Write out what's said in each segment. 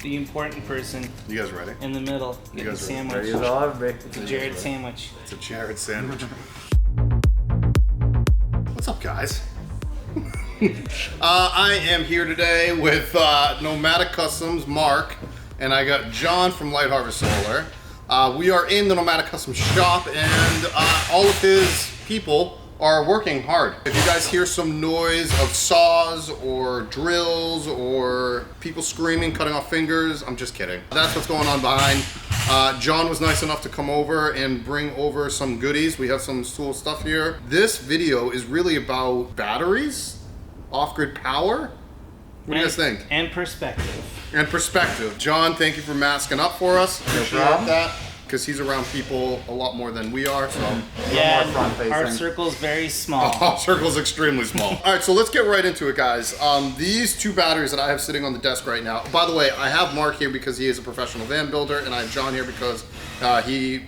the important person You guys ready? in the middle, getting the guys ready? sandwich. Ready as I'll ever be. It's a Jared sandwich. It's a Jared sandwich. What's up, guys? I am here today with Nomadic Customs, Mark, and I got John from Light Harvest Solar. We are in the Nomadic Customs shop, and all of his people are working hard. If you guys hear some noise of saws or drills or people screaming, cutting off fingers, I'm just kidding. That's what's going on behind. John was nice enough to come over and bring over some goodies. We have some cool stuff here. This video is really about batteries, off-grid power. What do you guys think? And perspective. And perspective. John, thank you for masking up for us. Appreciate problem. that. Because he's around people a lot more than we are, so. Yeah, more front-facing. our circle's very small. Our circle's extremely small. All right, so let's get right into it, guys. These two batteries that I have sitting on the desk right now. By the way, I have Mark here because he is a professional van builder, and I have John here because he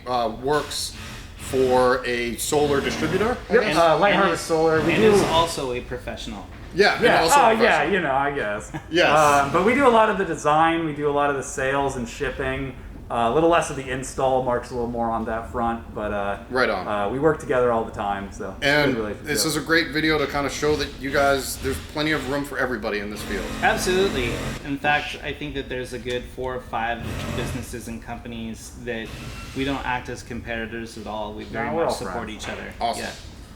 works for a solar distributor. Yep. And- Light and Harvest is- Solar. We and do. is also a professional. Yeah. and Yeah. also Oh, professional. yeah. You know, I guess. Yes. But we do a lot of the design. We do a lot of the sales and shipping. A little less of the install. Mark's a little more on that front, but Right on. we work together all the time, so And good relationship. this is a great video to kind of show that you guys, there's plenty of room for everybody in this field. Absolutely. In fact, I think that there's a good 4 or 5 businesses and companies that we don't act as competitors at all. We very No, we're much all support friends. each other. Awesome. Yeah.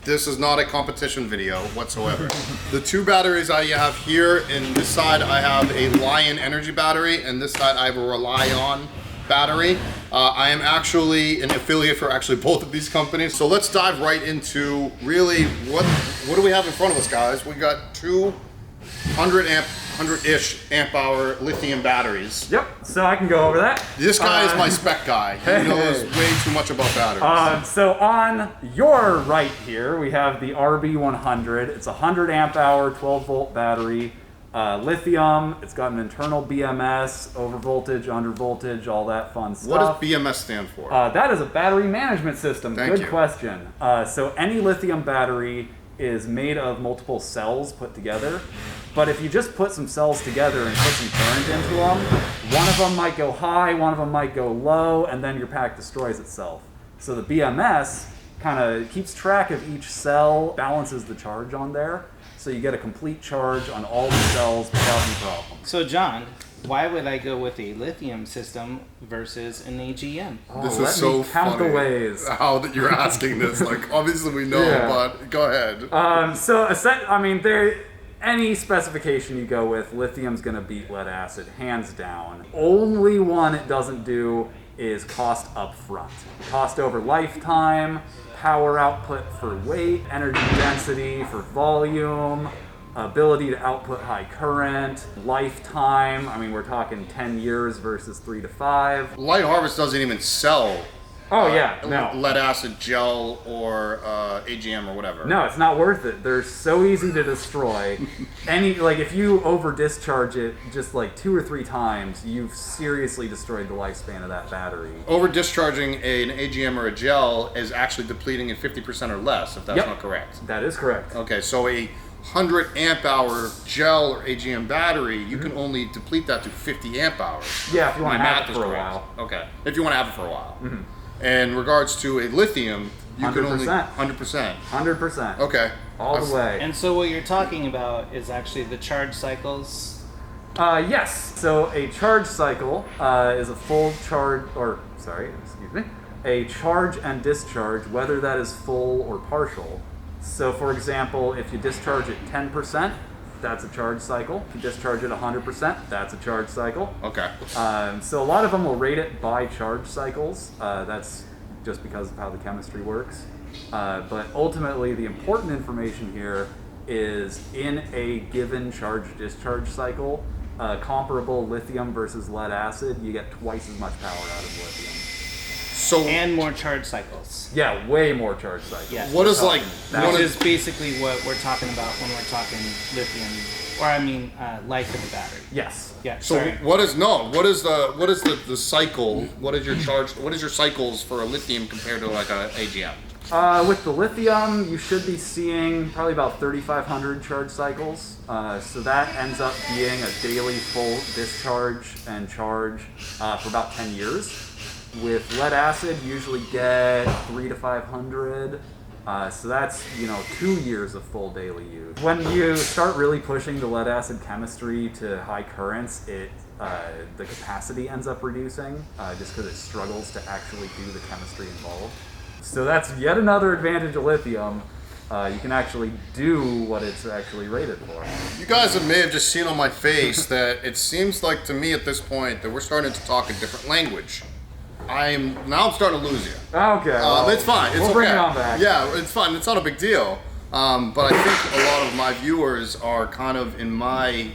This is not a competition video whatsoever. The two batteries I have here, in this side I have a Lion Energy battery, and this side I have a Relion battery. I am actually an affiliate for actually both of these companies. So let's dive right into really what do we have in front of us, guys? We got 100-ish amp hour lithium batteries. Yep. So I can go over that. This guy is my spec guy. He knows way too much about batteries. So on your right here, we have the RB100. It's a 100 amp hour, 12 volt battery, lithium. It's got an internal BMS, over voltage, under voltage, all that fun stuff. What does BMS stand for? That is a battery management system. Thank Good you. question. So any lithium battery is made of multiple cells put together. But if you just put some cells together and put some current into them, one of them might go high, one of them might go low, and then your pack destroys itself. So the BMS kind of keeps track of each cell, balances the charge on there, so you get a complete charge on all the cells without any problem. So, John, why would I go with a lithium system versus an AGM? This let is so me count funny the ways. how that you're asking this. Like, obviously we know, Yeah. but go ahead. Any specification you go with, lithium's going to beat lead acid, hands down. Only one it doesn't do is cost up front. Cost over lifetime, power output for weight, energy density for volume, ability to output high current, lifetime. I mean, we're talking 10 years versus 3 to 5. Light Harvest doesn't even sell Oh, yeah, no. lead acid gel or AGM or whatever. No, it's not worth it. They're so easy to destroy. If you over discharge it just like 2 or 3 times, you've seriously destroyed the lifespan of that battery. Over discharging an AGM or a gel is actually depleting at 50% or less, if that's Yep. not correct. That is correct. Okay, so a 100 amp hour gel or AGM battery, you Mm-hmm. can only deplete that to 50 amp hours. Yeah, if you want My to math have it is for a correct. while. Okay, if you want to have it for a while. In regards to a lithium, you can only 100%. 100%. 100%. Okay. All the way. And so what you're talking about is actually the charge cycles. Yes. So a charge cycle is a full charge, a charge and discharge, whether that is full or partial. So for example, if you discharge at 10%, that's a charge cycle. If you discharge at 100%, that's a charge cycle. Okay. So a lot of them will rate it by charge cycles. That's just because of how the chemistry works. But ultimately, the important information here is in a given charge-discharge cycle, comparable lithium versus lead acid, you get twice as much power out of lithium. So And more charge cycles. Yeah, way more charge cycles. Yeah. what is like That Which what is basically what we're talking about when we're talking lithium, life of the battery. Yes. Yeah. so sorry. what is the cycle? What is your charge? What is your cycles for a lithium compared to like a AGM? With the lithium, you should be seeing probably about 3,500 charge cycles. So that ends up being a daily full discharge and charge for about 10 years. With lead acid, you usually get 3 to 500. So that's 2 years of full daily use. When you start really pushing the lead acid chemistry to high currents, the capacity ends up reducing just because it struggles to actually do the chemistry involved. So that's yet another advantage of lithium. You can actually do what it's actually rated for. You guys may have just seen on my face that it seems like to me at this point that we're starting to talk a different language. I'm starting to lose you. Okay. Well, it's fine. It's we'll okay. bring it on back. Yeah, it's fine. It's not a big deal. But I think a lot of my viewers are kind of in my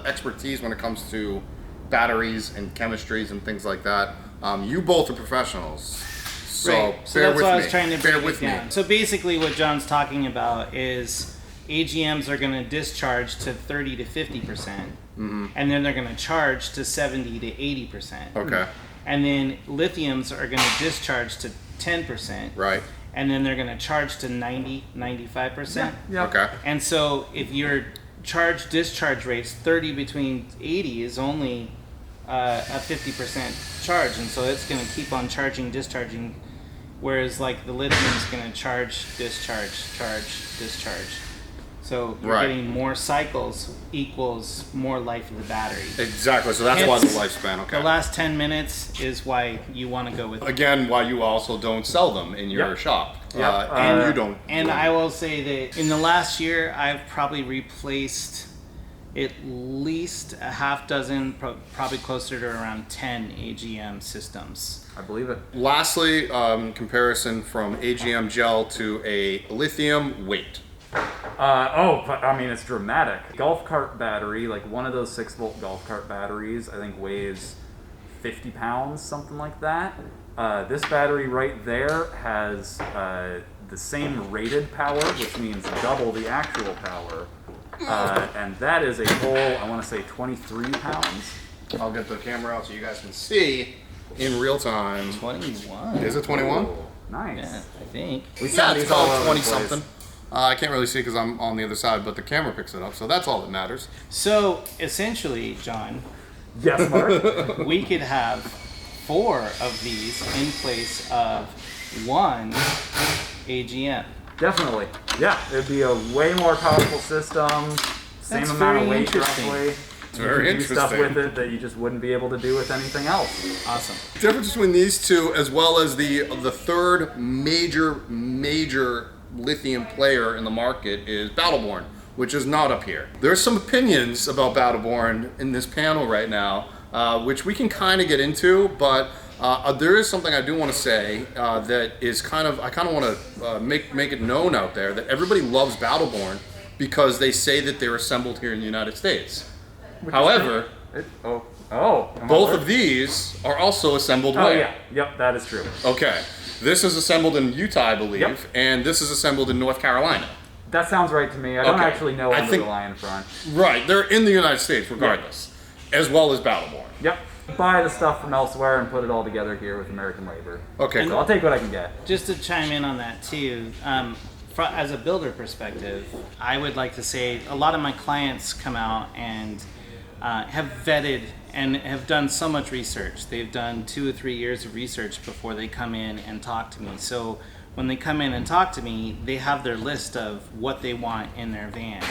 expertise when it comes to batteries and chemistries and things like that. You both are professionals. So, right. So bear that's with what I me. was trying to bear break with it down. me. So basically what John's talking about is AGMs are going to discharge to 30 to 50%, and then they're going to charge to 70 to 80%. Okay. And then lithiums are going to discharge to 10%. Right. And then they're going to charge to 90, 95%. Yeah. Okay. And so if your charge discharge rate's 30 between 80 is only a 50% charge, and so it's going to keep on discharging, whereas like the lithium is going to charge, discharge, discharge. So you're Right. getting more cycles equals more life of the battery. Exactly. So that's why the Hence, lifespan. Okay. The last 10 minutes is why you want to go with Again, why you also don't sell them in your Yep. shop. Yep. And you don't. And I will say that in the last year, I've probably replaced at least a half dozen, probably closer to around 10 AGM systems. I believe it. Lastly, comparison from AGM gel to a lithium weight. It's dramatic. Golf cart battery, like one of those 6-volt golf cart batteries, I think weighs 50 pounds, something like that. This battery right there has the same rated power, which means double the actual power. And that is a whole, I want to say 23 pounds. I'll get the camera out so you guys can see in real time. 21. Is it 21? Ooh, nice. Yeah, I think. We Yeah, send it's these all called over 20 the place. something. I can't really see because I'm on the other side, but the camera picks it up, so that's all that matters. So essentially, John, Yes, Mark. we could have 4 of these in place of 1 AGM. Definitely. Yeah, it'd be a way more powerful system. Same That's amount of very weight, interesting. roughly. It's very you can do stuff interesting. with it that you just wouldn't be able to do with anything else. Awesome. The difference between these two, as well as the third major lithium player in the market, is Battleborn, which is not up here. There's some opinions about Battleborn in this panel right now, which we can kind of get into, but there is something I do want to say that is I kind of want to make it known out there that everybody loves Battleborn because they say that they're assembled here in the United States. However, am I both right? of these are also assembled Oh where? yeah, yep, that is true. Okay. This is assembled in Utah, I believe, Yep. and this is assembled in North Carolina. That sounds right to me. I don't Okay. actually know I under think- the lion front. Right, they're in the United States regardless, as well as Battleborn. Yep. Buy the stuff from elsewhere and put it all together here with American labor. Okay, So I'll take what I can get. Just to chime in on that too, as a builder perspective, I would like to say a lot of my clients come out and have vetted and have done so much research. They've done 2 or 3 years of research before they come in and talk to me. So when they come in and talk to me, they have their list of what they want in their van.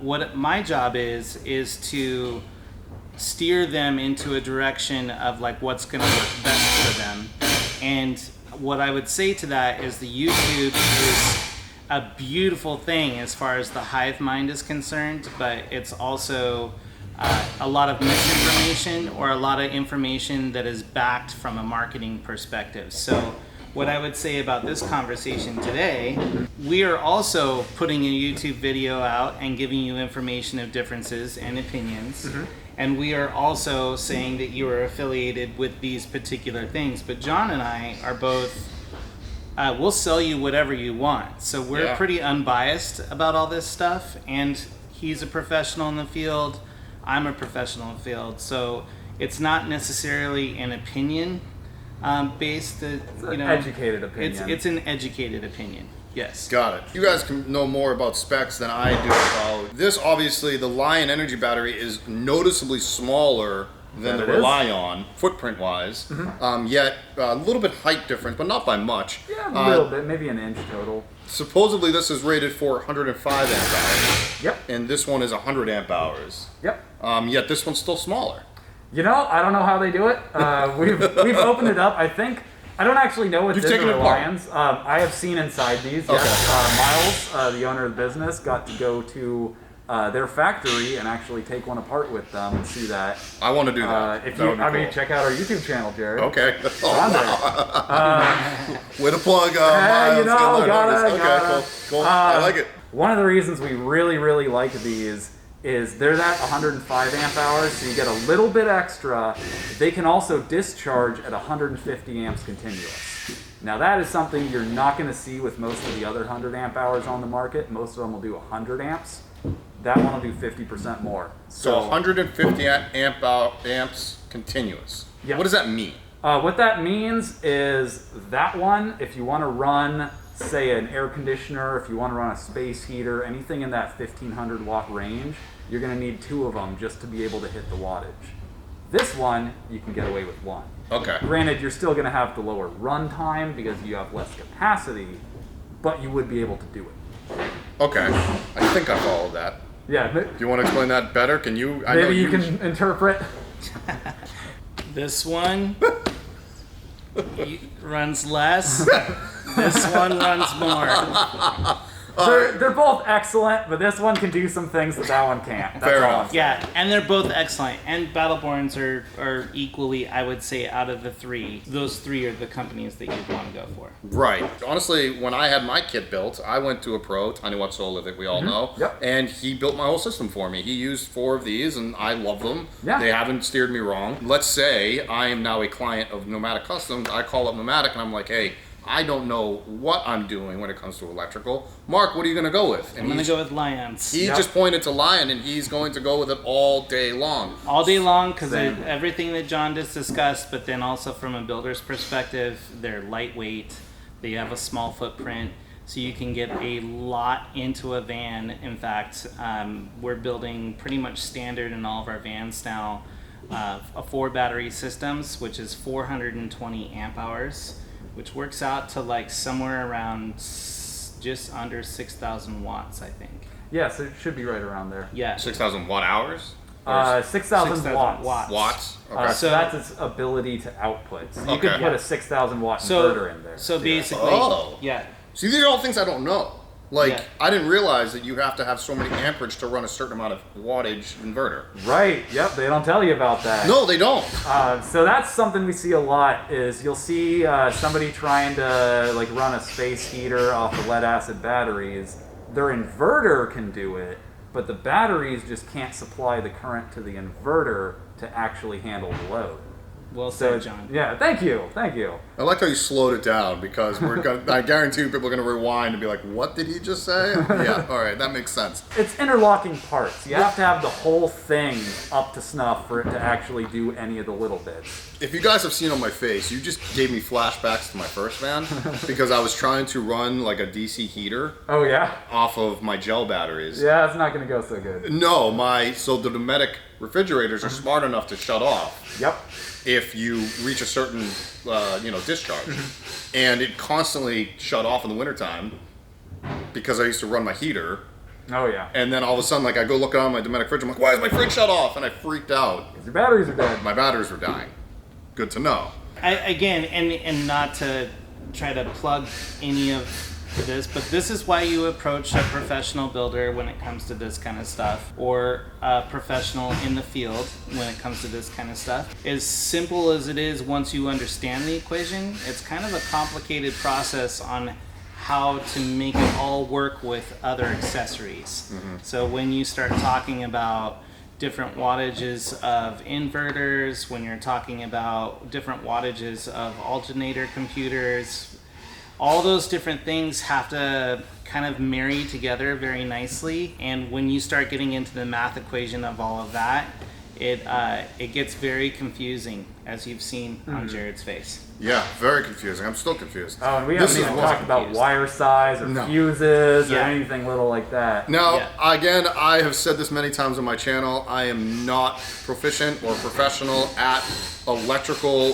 What my job is to steer them into a direction of like what's going to work best for them. And what I would say to that is the YouTube is a beautiful thing as far as the hive mind is concerned, but it's also a lot of misinformation or a lot of information that is backed from a marketing perspective. So what I would say about this conversation today, we are also putting a YouTube video out and giving you information of differences and opinions. And we are also saying that you are affiliated with these particular things. But John and I are both, we'll sell you whatever you want. So we're Yeah. pretty unbiased about all this stuff. And he's a professional in the field. I'm a professional in the field. So it's not necessarily an opinion based. Educated opinion. It's an educated opinion. Yes. Got it. You guys can know more about specs than I do about this. Obviously, the Lion Energy battery is noticeably smaller than the That it is. Relion, footprint-wise. Yet a little bit height difference, but not by much. Yeah, a little bit, maybe an inch total. Supposedly, this is rated for 105 amp hours, Yep. and this one is 100 amp hours. Yep. Yet this one's still smaller. You know, I don't know how they do it. We've opened it up. I think I don't actually know what's You've in taken the it apart. Relions. I have seen inside these. Okay. Yes. Miles, the owner of the business, got to go to their factory and actually take one apart with them and see that. I want to do that. If That you, would be I mean, cool. check out our YouTube channel, Jared. Okay. On there. Way to plug Hey, Miles. you know, Good gotta. Okay, cool. I like it. One of the reasons we really, really like these is they're that 105 amp hours, so you get a little bit extra. They can also discharge at 150 amps continuous. Now that is something you're not going to see with most of the other 100 amp hours on the market. Most of them will do 100 amps. That one will do 50% more. So 150 amps continuous. Yeah. What does that mean? What that means is that one, if you want to run, say, an air conditioner, if you want to run a space heater, anything in that 1500 watt range, you're going to need 2 of them just to be able to hit the wattage. This one, you can get away with 1. Okay. Granted, you're still going to have the lower run time because you have less capacity, but you would be able to do it. Okay. I think I followed that. Yeah, Do you want to explain that better? Can you? I know maybe you can interpret. This one runs less. This one runs more. They're both excellent, but this one can do some things that one can't. That's Fair all enough. I'm saying. Yeah, and they're both excellent. And Battleborns are equally, I would say, out of the 3, those 3 are the companies that you'd want to go for. Right. Honestly, when I had my kit built, I went to a pro, Tiny Watt Solar, that we all know. Yep. And he built my whole system for me. He used 4 of these, and I love them. Yeah. They haven't steered me wrong. Let's say I am now a client of Nomadic Customs. I call up Nomadic, and I'm like, hey, I don't know what I'm doing when it comes to electrical. Mark, what are you going to go with? And I'm going to go with Lions. He Yep. just pointed to Lion, and he's going to go with it all day long. All day long, because Same. everything that John just discussed, but then also from a builder's perspective, they're lightweight, they have a small footprint, so you can get a lot into a van. In fact, we're building pretty much standard in all of our vans now, a 4 battery systems, which is 420 amp hours, which works out to like somewhere around just under 6,000 watts, I think. Yes, it should be right around there. Yeah. 6,000 watt hours? 6,000 6,000 watts. Watts? Okay. So that's its ability to output. So you Okay. could put a 6,000 watt So, inverter in there. so basically, Oh. yeah. See, these are all things I don't know. Like, Yeah. I didn't realize that you have to have so many amperage to run a certain amount of wattage inverter. Right. Yep. They don't tell you about that. No, they don't. So that's something we see a lot. Is you'll see somebody trying to like run a space heater off of lead acid batteries. Their inverter can do it, but the batteries just can't supply the current to the inverter to actually handle the load. Well So said, John. yeah, thank you. I like how you slowed it down because we're gonna, I guarantee you people are going to rewind and be like, what did he just say? Yeah, all right, that makes sense. It's interlocking parts. You have to have the whole thing up to snuff for it to actually do any of the little bits. If you guys have seen on my face, you just gave me flashbacks to my first van because I was trying to run like a DC heater Oh yeah? off of my gel batteries. Yeah, it's not going to go so good. No, so the Dometic refrigerators are smart enough to shut off Yep. if you reach a certain discharge, and it constantly shut off in the wintertime because I used to run my heater, Oh yeah. and then all of a sudden, like, I go look on my Dometic fridge, I'm like, why is my fridge shut off? And I freaked out. Your batteries are dead. My batteries were dying. Good to know. Again, and not to try to plug any of this, but this is why you approach a professional builder when it comes to this kind of stuff, or a professional in the field when it comes to this kind of stuff. As simple as it is, once you understand the equation, it's kind of a complicated process on how to make it all work with other accessories. So when you start talking about different wattages of inverters, when you're talking about different wattages of alternator computers, all those different things have to kind of marry together very nicely. And when you start getting into the math equation of all of that, it gets very confusing, as you've seen on Jared's face. Yeah, very confusing. I'm still confused. Oh, and we This haven't is even what- talked about confused. wire size or No. fuses or Yeah. anything little like that. Now, Yeah. again, I have said this many times on my channel. I am not proficient or professional at electrical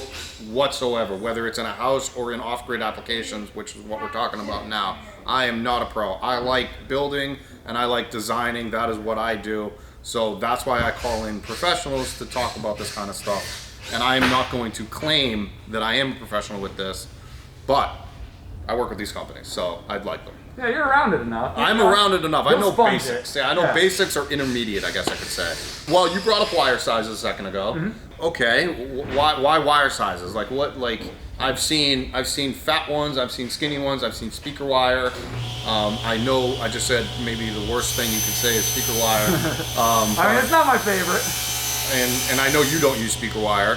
whatsoever, whether it's in a house or in off-grid applications, which is what we're talking about now. I am not a pro. I like building and I like designing. That is what I do. So that's why I call in professionals to talk about this kind of stuff. And I am not going to claim that I am a professional with this, but I work with these companies, so I'd like them. Yeah, you're around it enough. I'm around it enough. I You'll know sponge basics. it. Yeah, I know Yeah. basics or intermediate, I guess I could say. Well, you brought up wire sizes a second ago. Mm-hmm. Okay, why wire sizes? Like what? Like I've seen fat ones, I've seen skinny ones, I've seen speaker wire. I know I just said maybe the worst thing you could say is speaker wire. I mean, it's not my favorite. and I know you don't use speaker wire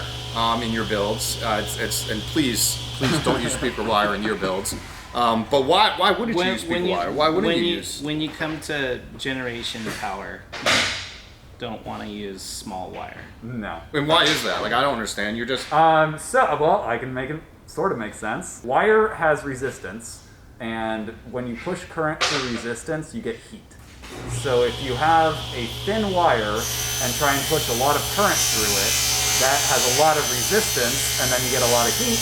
in your builds. And please don't use speaker wire in your builds. But why wouldn't you use speaker wire? Why wouldn't you use? When you come to generation power, you don't want to use small wire. No. And why is that? Like I don't understand. You're just Well, I can make it sort of make sense. Wire has resistance, and when you push current through resistance, you get heat. So if you have a thin wire and try and push a lot of current through it, that has a lot of resistance, and then you get a lot of heat,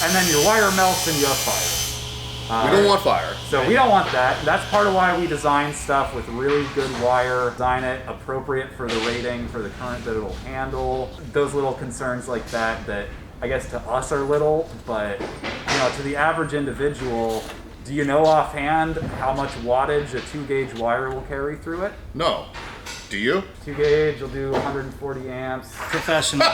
and then your wire melts and you have fire. we don't want fire. So we don't want that. That's part of why we design stuff with really good wire, design it appropriate for the rating, for the current that it'll handle. Those little concerns like that I guess to us are little, but to the average individual, do you know offhand how much wattage a 2-gauge wire will carry through it? No. Do you? 2-gauge will do 140 amps. Professional.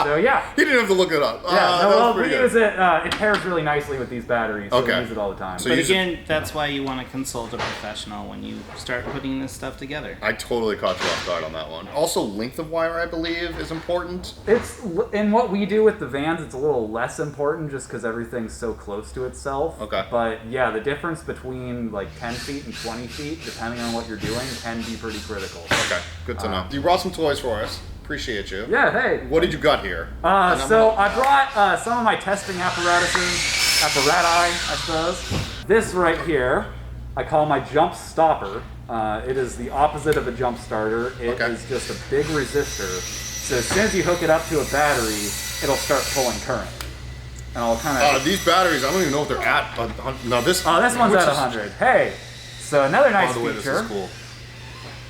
So yeah. You didn't have to look it up. Yeah, that no, was well, pretty we good. use it. It pairs really nicely with these batteries. So Okay. we use it all the time. So But use it- again, that's why you want to consult a professional when you start putting this stuff together. I totally caught you off guard on that one. Also, length of wire, I believe, is important. It's in what we do with the vans. It's a little less important just because everything's so close to itself. Okay. But yeah, the difference between like 10 feet and 20 feet, depending on what you're doing, can be pretty critical. Okay, good to know. You brought some toys for us. Appreciate you. Yeah. Hey. What did you got here? And I'm- So I brought some of my testing apparati, I suppose. This right here, I call my jump stopper. It is the opposite of a jump starter. It Okay. is just a big resistor. So as soon as you hook it up to a battery, it'll start pulling current. And I'll kind of. These batteries, I don't even know if they're at. No, this. Oh, this one's which at is- 100. Hey, so another nice By the way, this feature. is cool.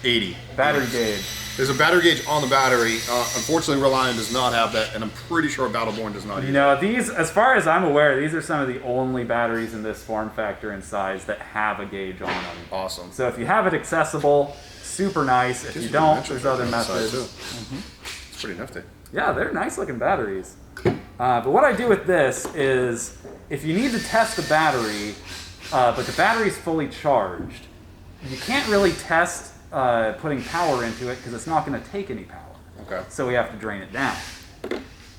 80. Battery gauge. There's a battery gauge on the battery. Unfortunately, Reliant does not have that, and I'm pretty sure Battleborn does not either. No, these, as far as I'm aware, these are some of the only batteries in this form factor and size that have a gauge on them. Awesome. So if you have it accessible, super nice. If you don't, there's other methods. It's pretty nifty. Yeah, they're nice looking batteries. But what I do with this is, if you need to test the battery, but the battery's fully charged, you can't really test putting power into it because it's not going to take any power. Okay. So we have to drain it down.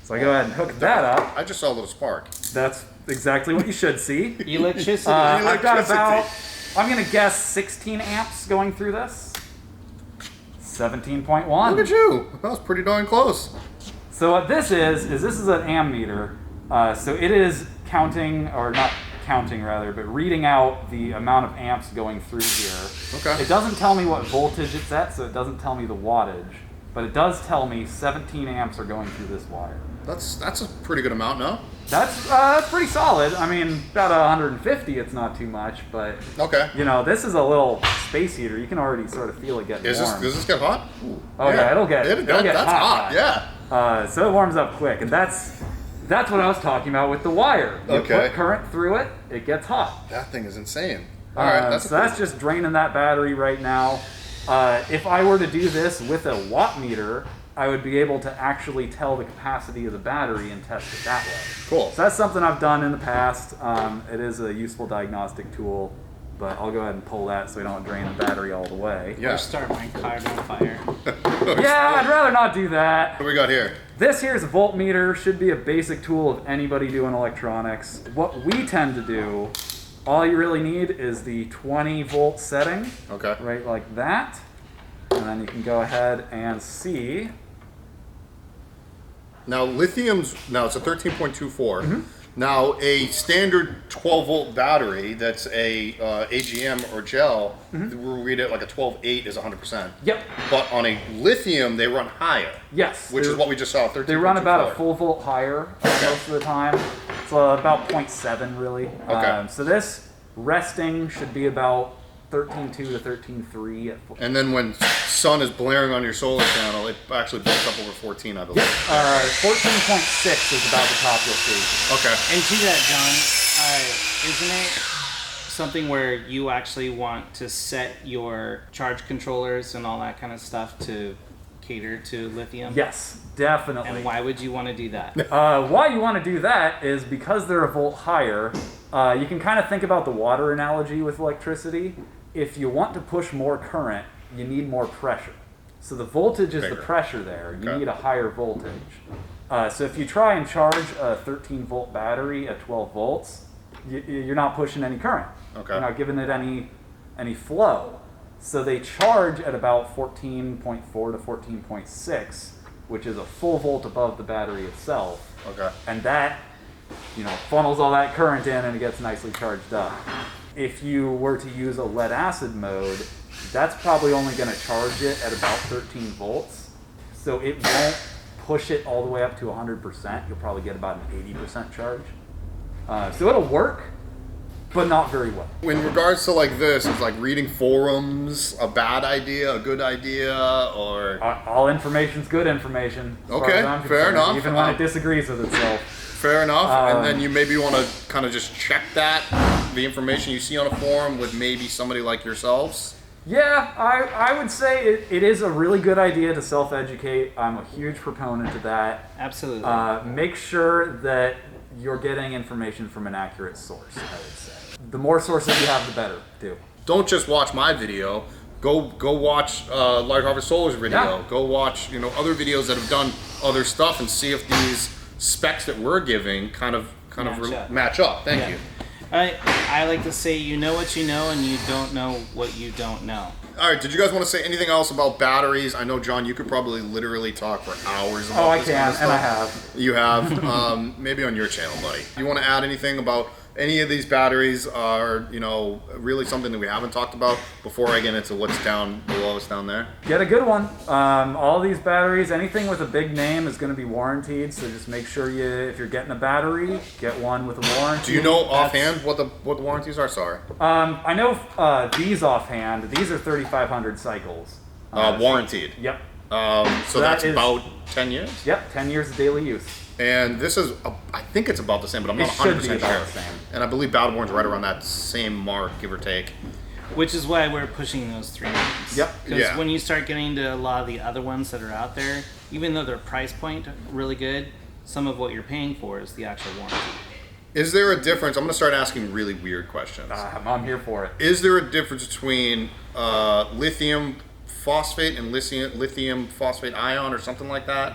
So I go ahead and hook that up. I just saw a little spark. That's exactly what you should see. Electricity. I've got Electricity. about, I'm going to guess 16 amps going through this. 17.1. Look at you. That was pretty darn close. So what this is this is an ammeter. So it is counting, or not counting rather, but reading out the amount of amps going through here. Okay. It doesn't tell me what voltage it's at, so it doesn't tell me the wattage, but it does tell me 17 amps are going through this wire. That's a pretty good amount, no? That's pretty solid. I mean, about 150, it's not too much, but Okay. this is a little space heater. You can already sort of feel it getting Does warm. this get hot? Oh yeah, it'll get That's hot. Yeah. So it warms up quick, and that's what I was talking about with the wire. You Okay. put current through it, it gets hot. That thing is insane. All right. So that's just draining that battery right now. If I were to do this with a watt meter, I would be able to actually tell the capacity of the battery and test it that way. cool. So that's something I've done in the past. It is a useful diagnostic tool, but I'll go ahead and pull that so we don't drain the battery all the way. Or Yeah. start my car on fire. Yeah, I'd rather not do that. What do we got here? This here is a voltmeter, should be a basic tool of anybody doing electronics. What we tend to do, all you really need is the 20 volt setting, Okay. right like that. And then you can go ahead and see Now lithium's it's a 13.24. Now a standard 12 volt battery that's a AGM or gel, we'll read it like a 12.8 is 100%. Yep. But on a lithium, they run higher. Yes. Which is what we just saw. 13. They run about a full volt higher most of the time. It's about 0.7 really. Okay. So this resting should be about 13.2 to 13.3 at full. And then when sun is blaring on your solar panel, it actually builds up over 14, I believe. 14.6 is about the top you'll see. Okay. And to that, John, isn't it something where you actually want to set your charge controllers and all that kind of stuff to cater to lithium? Yes, definitely. And why would you want to do that? Why you want to do that is because they're a volt higher. You can kind of think about the water analogy with electricity. If you want to push more current, you need more pressure. So the voltage is the Bigger. pressure there. You Okay. need a higher voltage. So if you try and charge a 13 volt battery at 12 volts, you're not pushing any current. Okay. You're not giving it any flow. So they charge at about 14.4 to 14.6, which is a full volt above the battery itself. Okay. And that, funnels all that current in and it gets nicely charged up. If you were to use a lead acid mode, that's probably only going to charge it at about 13 volts. So it won't push it all the way up to 100%. You'll probably get about an 80% charge. So it'll work, but not very well. In regards to like this, is like reading forums a bad idea, a good idea, or All information's good information. As far Okay, as I'm fair concerned, enough. Even when it disagrees with itself. fair enough? And then you maybe want to kind of just check the information you see on a forum with maybe somebody like yourselves. Yeah, I would say it is a really good idea to self-educate. I'm a huge proponent of that. Absolutely. Make sure that you're getting information from an accurate source, I would say. The more sources you have, the better, too. Don't just watch my video. Go watch Light Harvest Solar's video. Yeah. Go watch other videos that have done other stuff and see if these specs that we're giving kind of match up. Thank you. I like to say you know what you know and you don't know what you don't know. All right, did you guys want to say anything else about batteries? I know, John, you could probably literally talk for hours about I this can, kind of and I stuff. have. You have. Maybe on your channel, buddy. Do you want to add anything about any of these batteries are, really something that we haven't talked about before I get into what's down below us down there? Get a good one. All these batteries, anything with a big name is going to be warranted, so just make sure if you're getting a battery, get one with a warranty. Do you know offhand what the warranties are? Sorry. I know these offhand. These are 3,500 cycles. Warranted. Yep. So that that's is- about 10 years? Yep, 10 years of daily use. And this is, I think it's about the same, but I'm not It should 100% be sure. about the same. And I believe Battleborn's right around that same mark, give or take. Which is why we're pushing those 3 names. Yep. Because Yeah. when you start getting to a lot of the other ones that are out there, even though their price point really good, some of what you're paying for is the actual warranty. Is there a difference? I'm going to start asking really weird questions. I'm here for it. Is there a difference between lithium phosphate and lithium phosphate ion or something like that?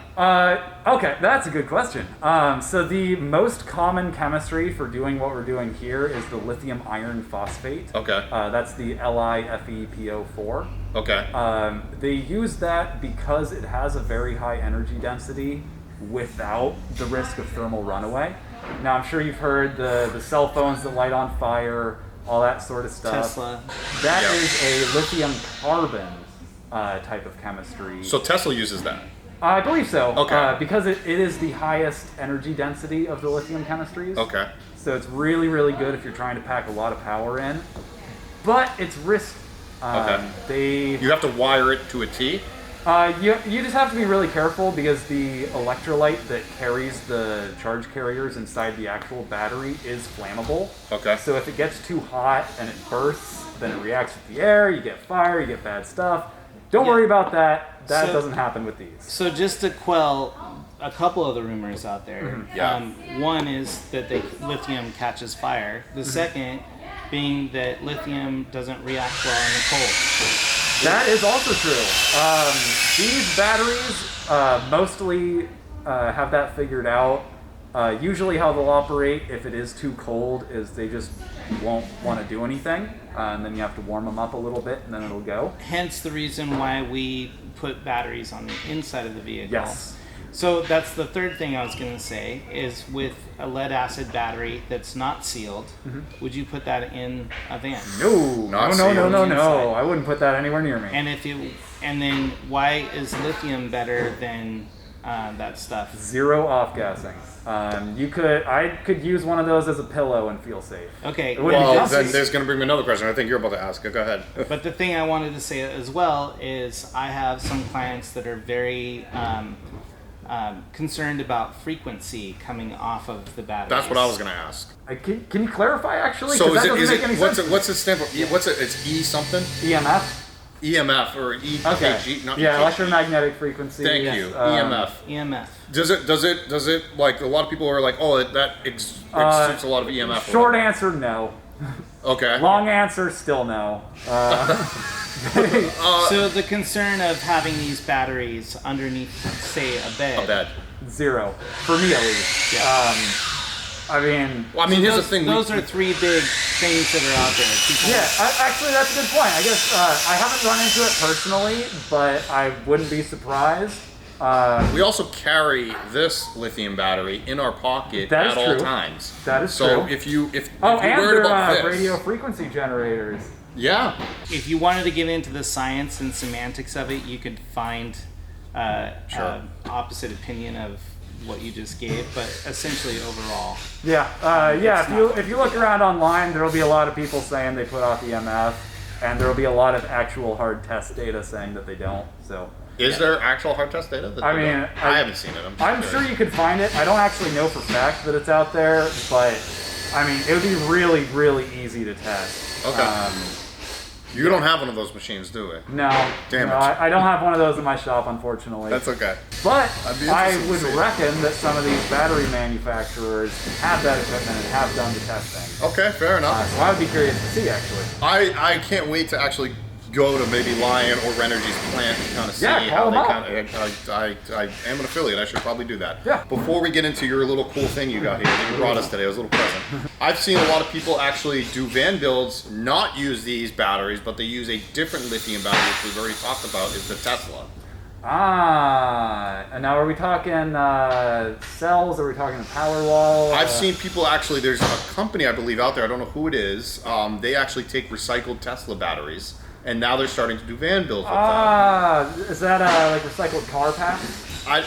Okay, that's a good question. So the most common chemistry for doing what we're doing here is the lithium iron phosphate. Okay. That's the LiFePO4. Okay. They use that because it has a very high energy density without the risk of thermal runaway. Now, I'm sure you've heard the cell phones that light on fire, all that sort of stuff. Tesla. That Yeah. is a lithium carbon type of chemistry. So Tesla uses that. I believe so. Okay. Because it is the highest energy density of the lithium chemistries. Okay. So it's really, really good if you're trying to pack a lot of power in. But it's risky. Okay. You have to wire it to a T? You just have to be really careful because the electrolyte that carries the charge carriers inside the actual battery is flammable. Okay. So if it gets too hot and it bursts, then it reacts with the air, you get fire, you get bad stuff. Don't worry about that. That So- doesn't happen with these. So just to quell a couple of the rumors out there, Yeah. one is that lithium catches fire. The second being that lithium doesn't react well in the cold. That is also true. These batteries mostly have that figured out. Usually how they'll operate if it is too cold is they just won't want to do anything. And then you have to warm them up a little bit and then it'll go. Hence the reason why we put batteries on the inside of the vehicle. Yes. So that's the third thing I was going to say is with a lead acid battery that's not sealed, would you put that in a van? No, Not no. sealed. I wouldn't put that anywhere near me. And then why is lithium better than that stuff? Zero off-gassing. I could use one of those as a pillow and feel safe. Okay. It wouldn't be Well, gassy. then there's going to bring me another question. I think you're about to ask it. Go ahead. But the thing I wanted to say as well is I have some clients that are very concerned about frequency coming off of the batteries. That's what I was going to ask. Can you clarify, actually? So 'Cause that doesn't make any what's sense. what's it stand for? It's E something? EMF? EMF or EKG? Okay. Not Yeah, EKG. electromagnetic frequency. Thank yes. you. EMF. EMF. Does it like a lot of people are like, oh, that exudes a lot of EMF. or Short whatever. answer, no. Okay. Long answer, still no. So the concern of having these batteries underneath, say, a bed. A bed. Zero. For me, at least. Yeah. I mean... Well, I mean, here's those, the thing. Those are three big things that are out there. People, Yeah, actually, that's a good point. I guess I haven't run into it personally, but I wouldn't be surprised. We also carry this lithium battery in our pocket That is at all true. times. That is so true. if you're And worried they're about this, radio frequency generators. yeah, If you wanted to get into the science and semantics of it, you could find Sure. opposite opinion of what you just gave, but essentially overall. Yeah, if you look around online, there'll be a lot of people saying they put off EMF, and there'll be a lot of actual hard test data saying that they don't. So is there actual hard test data? That I they mean, don't? I haven't seen it. I'm sure you could find it. I don't actually know for fact that it's out there, but I mean, it would be really, really easy to test. Okay. You don't have one of those machines, do we? No, Damn no, it. I don't have one of those in my shop, unfortunately. That's okay. But I'd be I interested to would see it. reckon that some of these battery manufacturers have that equipment and have done the testing. Okay, fair enough. So I would be curious to see, actually. I can't wait to actually go to maybe Lion or Renergy's plant and kind of see Yeah, how call they them kind of. I am an affiliate. I should probably do that. Yeah. Before we get into your little cool thing you got here that you brought us today, it was a little present. I've seen a lot of people actually do van builds, not use these batteries, but they use a different lithium battery, which we've already talked about, is the Tesla. And now are we talking cells? Are we talking Powerwall? I've seen people actually. There's a company I believe out there. I don't know who it is. They actually take recycled Tesla batteries, and now they're starting to do van builds with them. Is that like recycled car packs? I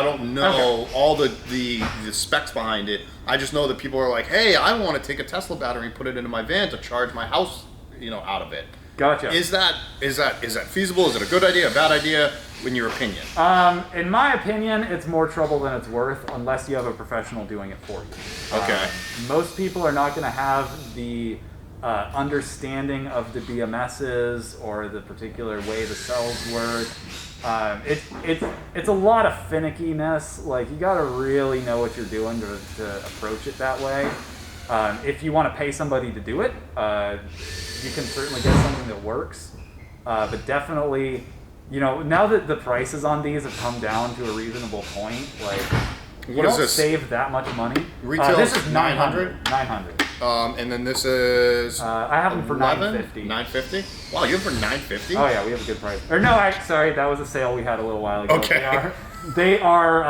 don't know all the specs behind it. I just know that people are like, hey, I want to take a Tesla battery and put it into my van to charge my house, out of it. Gotcha. Is that feasible? Is it a good idea, a bad idea, in your opinion? In my opinion, it's more trouble than it's worth unless you have a professional doing it for you. Okay. Most people are not going to have the understanding of the BMSs or the particular way the cells work. It's a lot of finickiness. Like, you got to really know what you're doing to approach it that way. If you want to pay somebody to do it, you can certainly get something that works. But definitely, now that the prices on these have come down to a reasonable point, like, you What is don't this? save that much money. Retail This is is 900? 900. And then this is I have them for 950. 950. Wow, you have them for 950. Oh yeah, we have a good price. Or no, sorry, that was a sale we had a little while ago. Okay. They are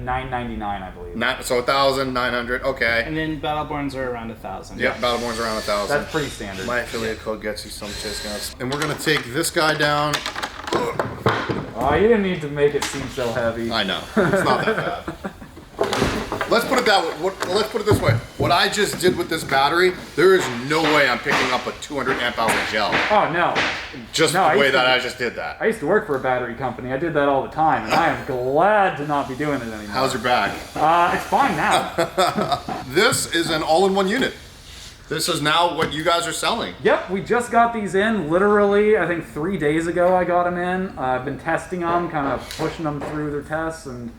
$9.99, I believe. So 1,900. Okay. And then Battleborns are around 1,000. Yep, Battleborn's around 1,000. That's pretty standard. My affiliate code gets you some discounts. And we're gonna take this guy down. Oh, you didn't need to make it seem so heavy. I know. It's not that bad. Let's put it that way. Let's put it this way. What I just did with this battery, there is no way I'm picking up a 200 amp hour gel. Oh no. Just No, I the way used to- that I just did that. I used to work for a battery company. I did that all the time, and I am glad to not be doing it anymore. How's your back? It's fine now. This is an all-in-one unit. This is now what you guys are selling. Yep, we just got these in. Literally, I think 3 days ago I got them in. I've been testing them, kind of pushing them through their tests, and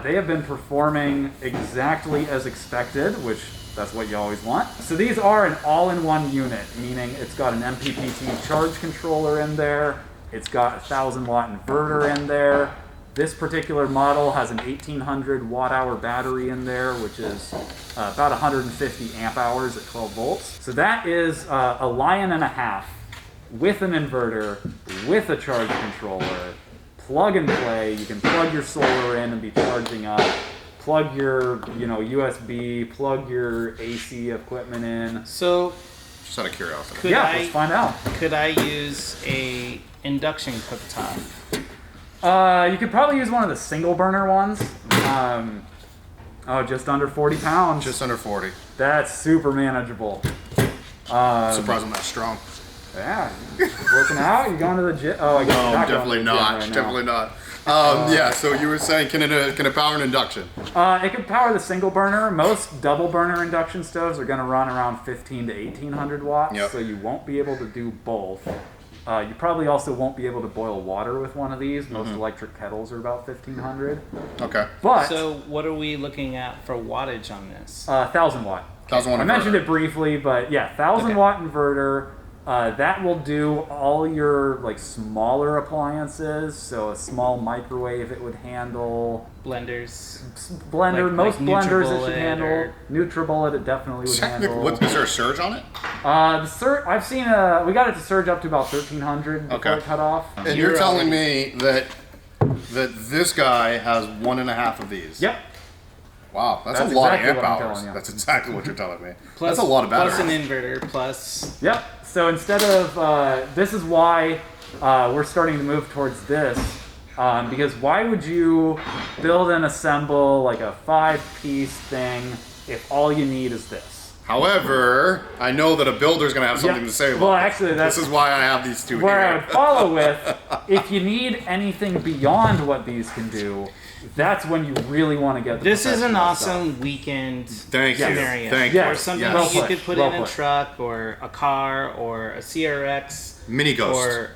they have been performing exactly as expected, which that's what you always want. So these are an all-in-one unit, meaning it's got an MPPT charge controller in there, it's got a 1,000-watt inverter in there. This particular model has an 1,800 watt-hour battery in there, which is about 150 amp hours at 12 volts. So that is a Lion and a half with an inverter, with a charge controller, plug and play. You can plug your solar in and be charging up. Plug your, USB, plug your AC equipment in. So Just out of curiosity. Could yeah, I- let's find out. could I use a induction cooktop? You could probably use one of the single burner ones. Just under 40 pounds. Just under 40. That's super manageable. Surprised I'm that strong. Yeah, working out. You going to the gym? Oh, I guess No, you're not definitely going to the gym not. right now. Definitely not. Yeah. So you were saying, can it power an induction? It can power the single burner. Most double burner induction stoves are going to run around 15 to 1800 watts, Yep. so you won't be able to do both. You probably also won't be able to boil water with one of these. Most electric kettles are about 1500. Okay. But So what are we looking at for wattage on this? 1000 watt. 1000 watt I mentioned inverter. it briefly, but yeah, 1000 Okay. watt inverter. That will do all your smaller appliances. So a small microwave it would handle. Blenders. Blender, Like most blenders it NutriBullet should handle. or- NutriBullet it definitely would handle. Is there a surge on it? I've seen we got it to surge up to about 1300 before Okay. it cut off. And you're telling me that this guy has 1.5 of these? Yep. Wow, that's That's a lot exactly of what amp I'm telling hours. you. That's exactly what you're telling me. Plus, That's a lot of batteries. Plus an inverter, plus... Yep. So instead of this is why we're starting to move towards this. Because why would you build and assemble a 5-piece thing if all you need is this? However, I know that a builder's going to have something Yeah. to say about Well, this. actually, that's This is why I have these two where I here. would follow with, if you need anything beyond what these can do, that's when you really want to get the This is an professional stuff. awesome weekend Thank you. scenario. Thank Yeah. you. Or something Yes. Well that you put. could put Well in a put. truck or a car or a CRX Mini Ghost. or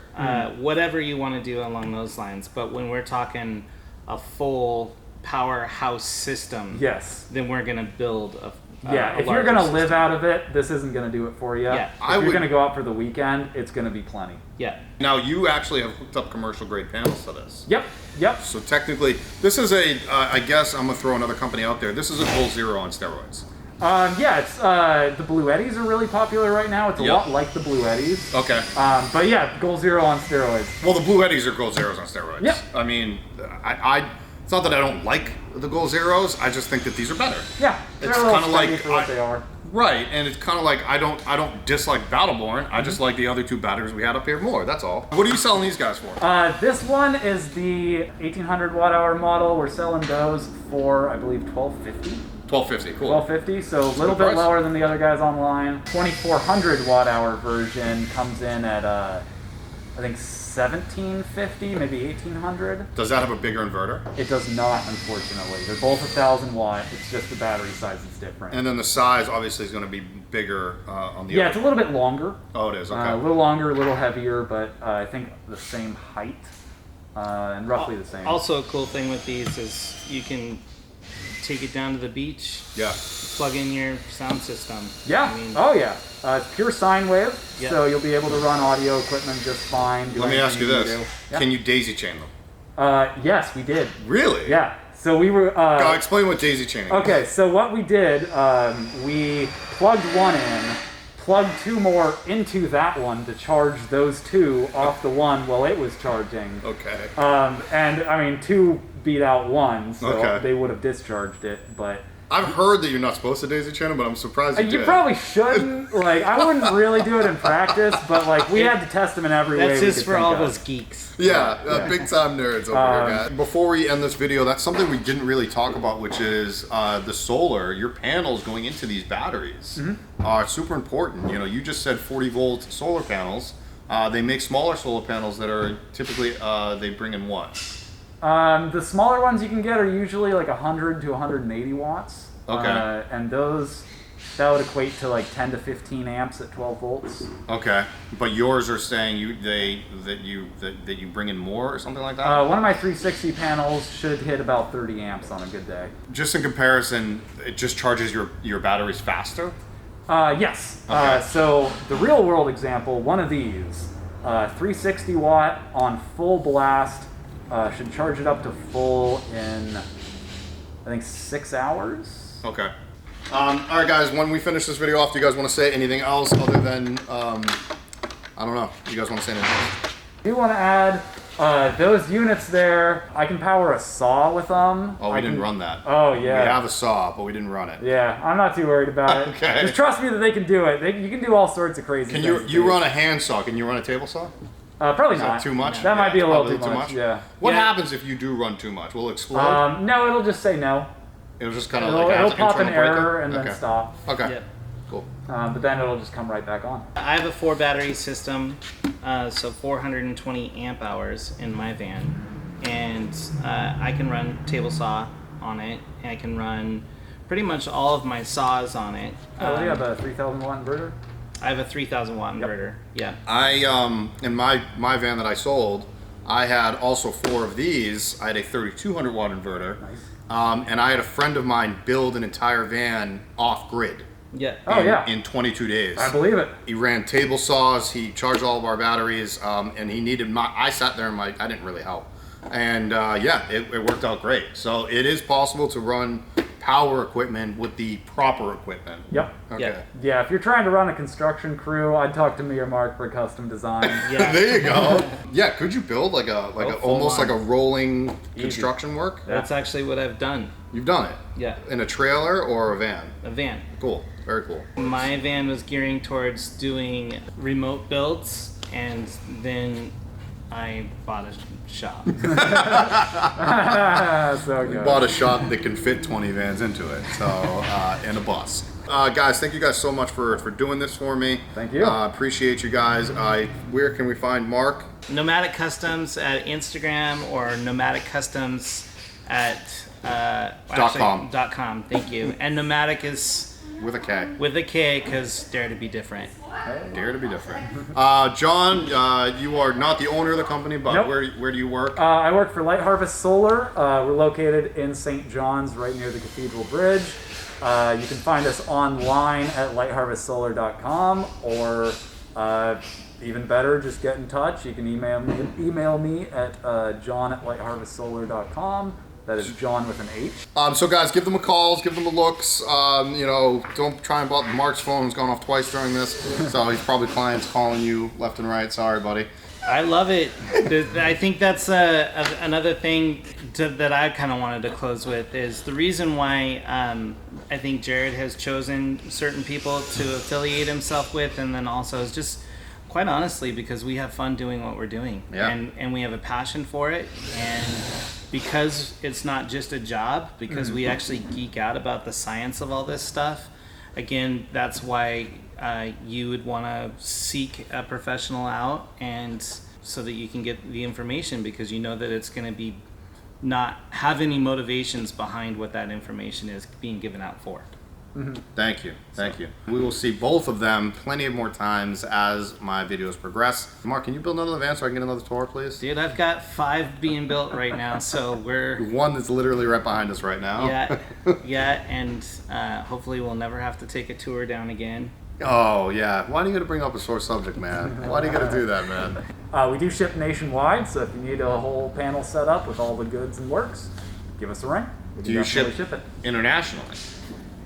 whatever you want to do along those lines. But when we're talking a full powerhouse system, Yes. then we're going to build a Yeah, a if you're larger gonna system. live out of it, this isn't gonna do it for you. Yeah. If I you're would- gonna go out for the weekend, it's gonna be plenty. Yeah. Now, you actually have hooked up commercial grade panels to this. Yep. Yep. So technically, this is I guess I'm going to throw another company out there. This is a Goal Zero on steroids. Yeah, it's the Blue Eddies are really popular right now. It's a Yep. lot like the Blue Eddies. Okay. But yeah, Goal Zero on steroids. Well, the Blue Eddies are Goal Zeros on steroids. Yep. I mean, it's not that I don't like the Goal Zeros. I just think that these are better. Yeah, they're It's a little kinda like spendy for what they are. Right, and it's kind of like I don't dislike Battleborn. I just like the other two batteries we had up here more. That's all. What are you selling these guys for? This one is the 1800 watt hour model. We're selling those for, I believe, $12.50. $12.50. Cool. $12.50, so a little bit price. lower than the other guys online. 2400 watt hour version comes in at I think $17.50, maybe $1800. Does that have a bigger inverter? It does not, unfortunately. They're both 1000 watt. It's just the battery size is different. And then the size obviously is going to be bigger on the. Yeah, other. it's a little bit longer. Oh, it is. Okay. A little longer, a little heavier, but I think the same height and roughly the same. Also, a cool thing with these is you can take it down to the beach, Yeah. plug in your sound system. Yeah. I mean, Oh, yeah. It's pure sine wave, Yeah. so you'll be able to run audio equipment just fine. do Let me ask anything you need this: to do. Yeah. Can you daisy chain them? Yes, we did. Really? Yeah. So we were. Explain what daisy chaining is. Okay, so what we did, we plugged one in, plugged two more into that one to charge those two off the one while it was charging. Okay. And I mean, two beat out one, so Okay. they would have discharged it, but. I've heard that you're not supposed to daisy chain them, but I'm surprised you You did. probably shouldn't. I wouldn't really do it in practice, but we had to test them in every way. that's we just could for think all of. those geeks. Yeah, Yeah. big time nerds over here, guys. Before we end this video, that's something we didn't really talk about, which is the solar, your panels going into these batteries are super important. You know, you just said 40 volt solar panels. They make smaller solar panels that are typically, they bring in what? The smaller ones you can get are usually 100 to 180 watts. Okay. And that would equate to 10 to 15 amps at 12 volts. Okay, but yours are saying that you bring in more or something like that? One of my 360 panels should hit about 30 amps on a good day. Just in comparison, it just charges your batteries faster? Yes. Okay. So the real world example, one of these, 360 watt on full blast, should charge it up to full in, I think, 6 hours. Okay. All right, guys. When we finish this video off, do you guys want to say anything else other than I don't know? Do you guys want to say anything else? I do want to add, Those units there, I can power a saw with them. Oh, we didn't run that. Oh, yeah. We have a saw, but we didn't run it. Yeah, I'm not too worried about it. Okay. Just trust me that they can do it. You can do all sorts of crazy Can things. you run a handsaw? Can you run a table saw? Probably Is not. that too much? That might be a little probably too much. Yeah. What Yeah. happens if you do run too much? Will it explode? No, it'll just say no. It'll just kind of It'll, like it'll have pop an internal breaker? error and Okay. then stop. Okay. Yep. Cool. But then it'll just come right back on. I have a 4 battery system, so 420 amp hours in my van, and I can run table saw on it, and I can run pretty much all of my saws on it. Oh, you have a 3,000 watt inverter? I have a 3,000 watt inverter. Yeah. I in my van that I sold, I had also 4 of these. I had a 3,200 watt inverter, Nice. and I had a friend of mine build an entire van off grid. Yeah. Oh, yeah. In 22 days. I believe it. He ran table saws. He charged all of our batteries, and he needed my. I sat there and I didn't really help, and yeah, it worked out great. So it is possible to run power equipment with the proper equipment. Yep. Okay. Yeah. Yeah, if you're trying to run a construction crew, I'd talk to me or Mark for custom design. Yeah. There you go. Yeah, could you build like a full almost on. like a rolling construction work? That's actually what I've done. You've done it. Yeah. In a trailer or a van? A van. Cool. Very cool. My van was gearing towards doing remote builds, and then I bought a shop. So good. Bought a shop that can fit 20 vans into it, so and a bus. Guys, thank you guys so much for doing this for me. Thank you. Appreciate you guys. Where can we find Mark? Nomadic Customs at Instagram or Nomadic Customs at .com. .com. Thank you. And Nomadic is With a K. with a K because dare to be different. Dare to be different. John, you are not the owner of the company, but Nope. where do you work? I work for Light Harvest Solar. We're located in St. John's, right near the Cathedral Bridge. You can find us online at lightharvestsolar.com, or even better, just get in touch. You can email me at john@lightharvestsolar.com. That is John with an H. So guys, give them a call, give them a looks. Don't try and bother. Mark's phone's gone off twice during this, so he's probably clients calling you left and right. Sorry, buddy. I love it. I think that's another thing that I kind of wanted to close with is the reason why I think Jared has chosen certain people to affiliate himself with, and then also is just quite honestly because we have fun doing what we're doing, Yeah. and we have a passion for it, and because it's not just a job, because we actually geek out about the science of all this stuff. Again, that's why you would want to seek a professional out, and so that you can get the information, because you know that it's going to be not have any motivations behind what that information is being given out for. Thank you. We will see both of them plenty of more times as my videos progress. Mark, can you build another van so I can get another tour, please? Dude, I've got 5 being built right now, so we're One that's literally right behind us right now. yeah, and hopefully we'll never have to take a tour down again. Oh yeah. Why do you got to bring up a sore subject, man? Why do you got to do that, man? We do ship nationwide, so if you need a whole panel set up with all the goods and works, give us a ring. We Do can you definitely ship it? internationally?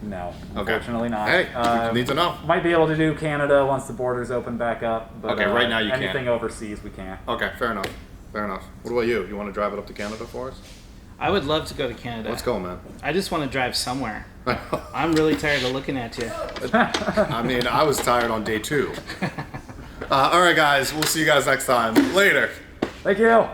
No, Okay. unfortunately not. Hey, need to know. Might be able to do Canada once the borders open back up, but Okay, right now you can't. anything overseas we can't. Okay, fair enough. What about you? You want to drive it up to Canada for us? I would love to go to Canada. Let's go, man. I just want to drive somewhere. I'm really tired of looking at you. I mean, I was tired on day 2. All right, guys. We'll see you guys next time. Later. Thank you.